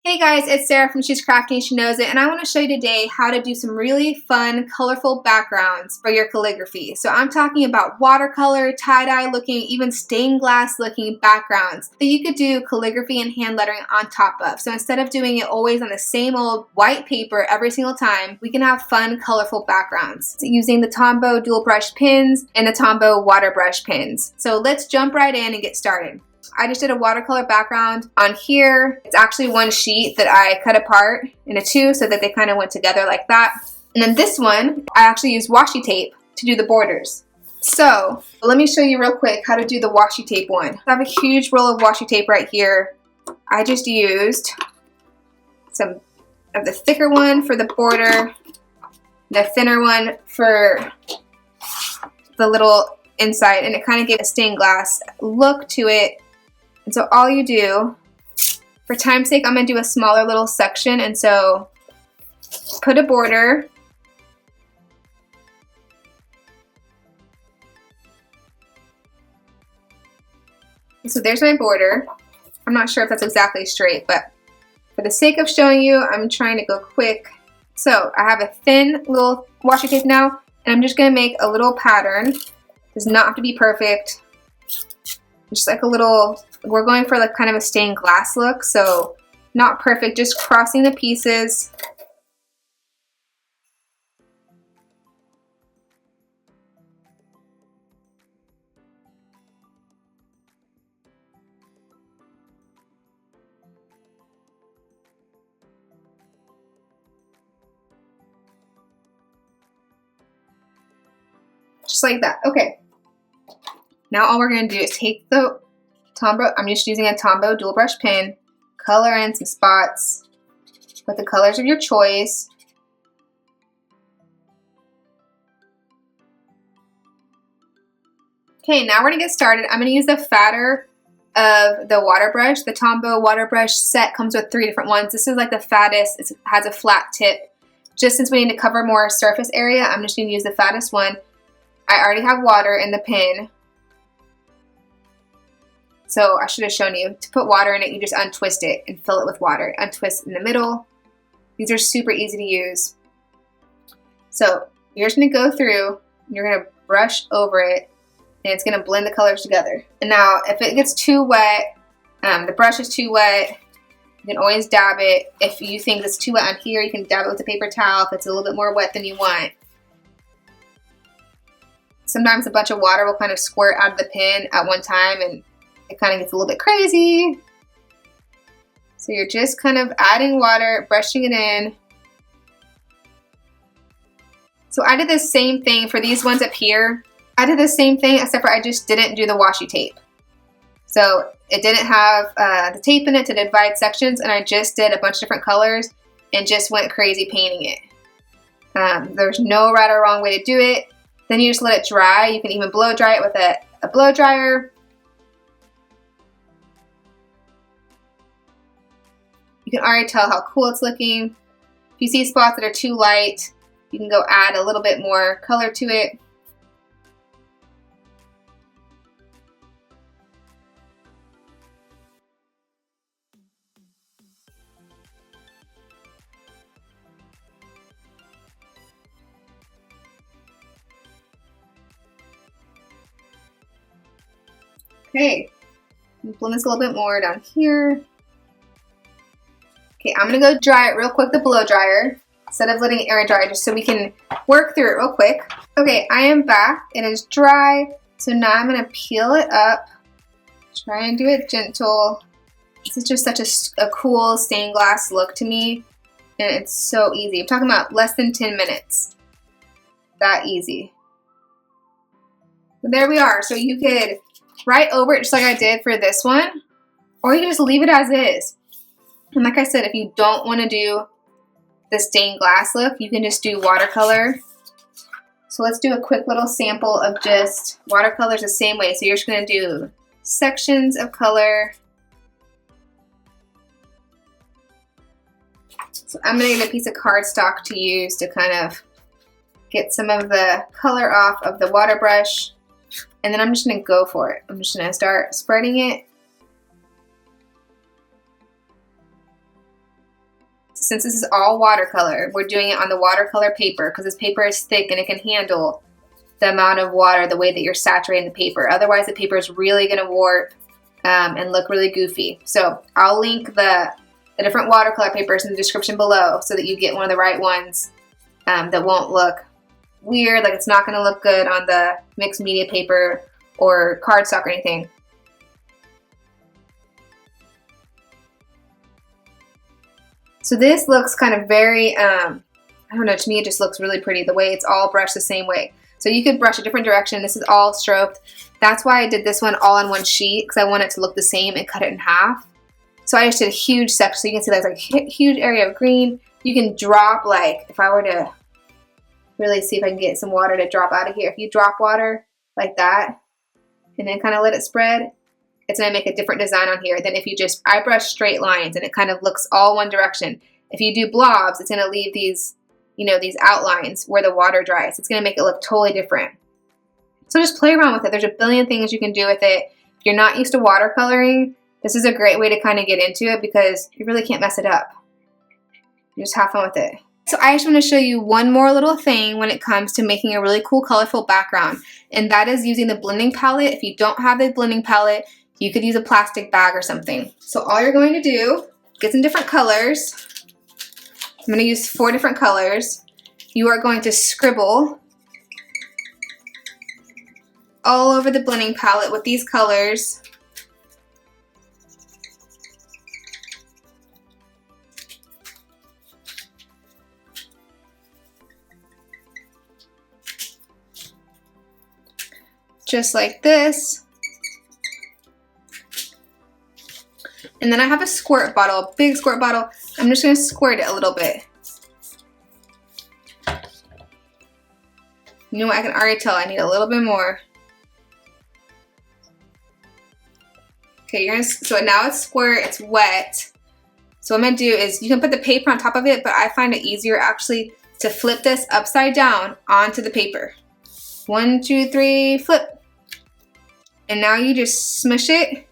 Hey guys, it's Sarah from She's Crafty and She Knows It, and I want to show you today how to do some really fun, colorful backgrounds for your calligraphy. So I'm talking about watercolor, tie-dye looking, even stained glass looking backgrounds that you could do calligraphy and hand lettering on top of. So instead of doing it always on the same old white paper every single time, we can have fun, colorful backgrounds using the Tombow dual brush pins and the Tombow water brush pins. So let's jump right in and get started. I just did a watercolor background on here. It's actually one sheet that I cut apart into two so that they kind of went together like that. And then this one, I actually used washi tape to do the borders. So let me show you real quick how to do the washi tape one. I have a huge roll of washi tape right here. I just used some of the thicker one for the border, the thinner one for the little inside, and it kind of gave a stained glass look to it. And so all you do, for time's sake, I'm going to do a smaller little section, and so put a border. And so there's my border. I'm not sure if that's exactly straight, but for the sake of showing you, I'm trying to go quick. So I have a thin little washi tape now, and I'm just going to make a little pattern. It does not have to be perfect. Just like a little, we're going for like kind of a stained glass look, so not perfect, just crossing the pieces. Just like that. Okay. Now all we're going to do is take the Tombow, I'm just using a Tombow dual brush pen, color in some spots with the colors of your choice. Okay, now we're going to get started. I'm going to use the fatter of the water brush. The Tombow water brush set comes with 3 different ones. This is like the fattest. It has a flat tip. Just since we need to cover more surface area, I'm just going to use the fattest one. I already have water in the pen. So I should have shown you, to put water in it, you just untwist it and fill it with water. Untwist in the middle. These are super easy to use. So you're just going to go through, and you're going to brush over it, and it's going to blend the colors together. And now if it gets too wet, the brush is too wet, you can always dab it. If you think it's too wet on here, you can dab it with a paper towel if it's a little bit more wet than you want. Sometimes a bunch of water will kind of squirt out of the pen at one time, and it kind of gets a little bit crazy. So you're just kind of adding water, brushing it in. So I did the same thing for these ones up here. I did the same thing, except for I just didn't do the washi tape. So it didn't have the tape in it to divide sections, and I just did a bunch of different colors and just went crazy painting it. There's no right or wrong way to do it. Then you just let it dry. You can even blow dry it with a blow dryer. You can already tell how cool it's looking. If you see spots that are too light, you can go add a little bit more color to it. Okay, blend this a little bit more down here. Okay, I'm going to go dry it real quick, the blow dryer, instead of letting it air dry, just so we can work through it real quick. Okay, I am back. It is dry, so now I'm going to peel it up. Try and do it gentle. This is just such a cool stained glass look to me, and it's so easy. I'm talking about less than 10 minutes. That easy. So there we are. So you could write over it just like I did for this one, or you can just leave it as is. And like I said, if you don't want to do the stained glass look, you can just do watercolor. So let's do a quick little sample of just watercolors the same way. So you're just going to do sections of color. So I'm going to get a piece of cardstock to use to kind of get some of the color off of the water brush. And then I'm just going to go for it. I'm just going to start spreading it. since this is all watercolor, we're doing it on the watercolor paper because this paper is thick and it can handle the amount of water the way that you're saturating the paper. Otherwise, the paper is really going to warp and look really goofy. So I'll link the different watercolor papers in the description below so that you get one of the right ones that won't look weird, like it's not going to look good on the mixed media paper or cardstock or anything. So this looks kind of very, I don't know, to me it just looks really pretty the way it's all brushed the same way. So you could brush a different direction. This is all stroked. That's why I did this one all on one sheet, because I want it to look the same and cut it in half. So I just did a huge section. So you can see there's like a huge area of green. You can drop, like, if I were to really see if I can get some water to drop out of here. If you drop water like that and then kind of let it spread, it's going to make a different design on here than if you just, I brush straight lines and it kind of looks all one direction. If you do blobs, it's going to leave these, you know, these outlines where the water dries. It's going to make it look totally different. So just play around with it. There's a billion things you can do with it. If you're not used to watercoloring, this is a great way to kind of get into it because you really can't mess it up. You just have fun with it. So I just want to show you one more little thing when it comes to making a really cool colorful background, and that is using the blending palette. If you don't have the blending palette, you could use a plastic bag or something. So all you're going to do, get some different colors. I'm going to use 4 different colors. You are going to scribble all over the blending palette with these colors. Just like this. And then I have a squirt bottle, a big squirt bottle. I'm just going to squirt it a little bit. You know what, I can already tell I need a little bit more. Okay, so now it's squirt, it's wet. So what I'm going to do is, you can put the paper on top of it, but I find it easier actually to flip this upside down onto the paper. 1, 2, 3, flip. And now you just smush it.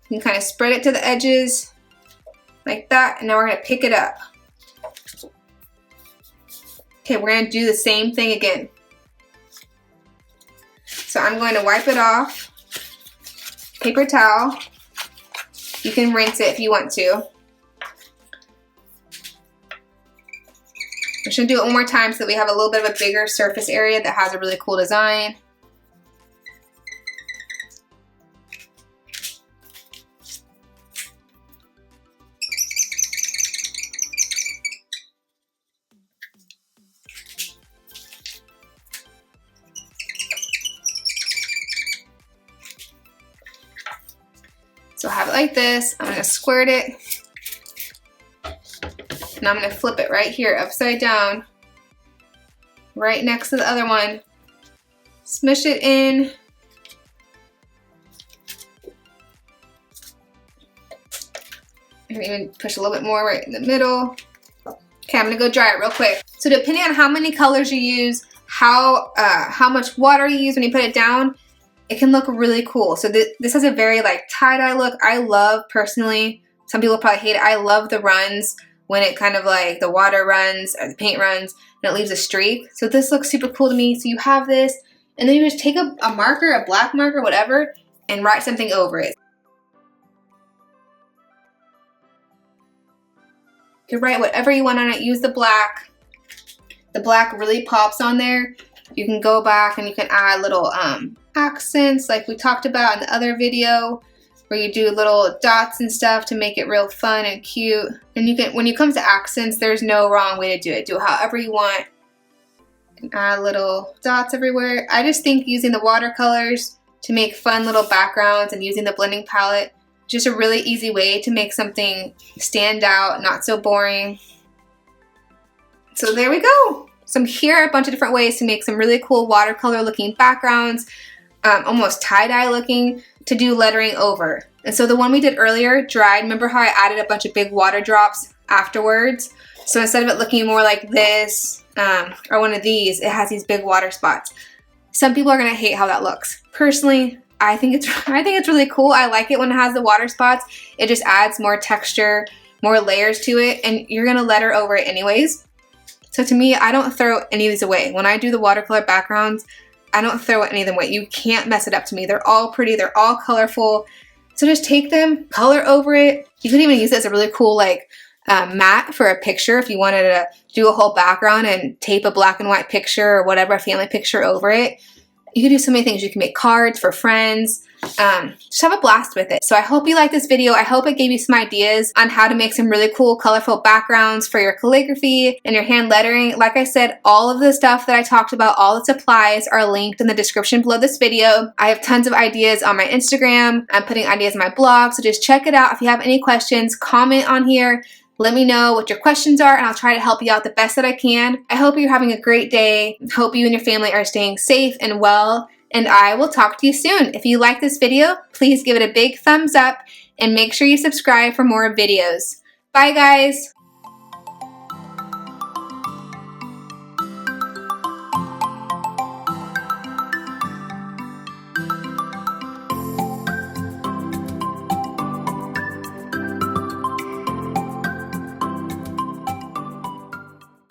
You can kind of spread it to the edges like that, and now we're going to pick it up. Okay, we're going to do the same thing again. So I'm going to wipe it off. Paper towel. You can rinse it if you want to. I'm just going to do it one more time so that we have a little bit of a bigger surface area that has a really cool design. So I have it like this. I'm going to squirt it. And I'm going to flip it right here, upside down, right next to the other one. Smush it in. I can even push a little bit more right in the middle. Okay, I'm going to go dry it real quick. So depending on how many colors you use, how much water you use when you put it down, it can look really cool. So this has a very like tie-dye look. I love, personally, some people probably hate it, I love the runs when it kind of like the water runs or the paint runs and it leaves a streak. So this looks super cool to me. So you have this, and then you just take a marker, a black marker, whatever, and write something over it. You can write whatever you want on it. Use the black. The black really pops on there. You can go back and you can add little accents like we talked about in the other video, where you do little dots and stuff to make it real fun and cute. And you can, when it comes to accents, there's no wrong way to do it. Do it however you want. You can add little dots everywhere. I just think using the watercolors to make fun little backgrounds and using the blending palette, just a really easy way to make something stand out, not so boring. So there we go. So here are a bunch of different ways to make some really cool watercolor looking backgrounds, almost tie-dye looking, to do lettering over. And so the one we did earlier, dried, remember how I added a bunch of big water drops afterwards? So instead of it looking more like this, or one of these, it has these big water spots. Some people are gonna hate how that looks. Personally, I think it's really cool. I like it when it has the water spots. It just adds more texture, more layers to it, and you're gonna letter over it anyways. So to me, I don't throw any of these away. When I do the watercolor backgrounds, I don't throw any of them away. You can't mess it up to me. They're all pretty, they're all colorful. So just take them, color over it. You could even use it as a really cool like mat for a picture if you wanted to do a whole background and tape a black and white picture or whatever, a family picture over it. You can do so many things. You can make cards for friends. Just have a blast with it. So I hope you liked this video. I hope it gave you some ideas on how to make some really cool, colorful backgrounds for your calligraphy and your hand lettering. Like I said, all of the stuff that I talked about, all the supplies are linked in the description below this video. I have tons of ideas on my Instagram. I'm putting ideas on my blog, so just check it out. If you have any questions, comment on here. Let me know what your questions are, and I'll try to help you out the best that I can. I hope you're having a great day. Hope you and your family are staying safe and well, and I will talk to you soon. If you like this video, please give it a big thumbs up, and make sure you subscribe for more videos. Bye, guys.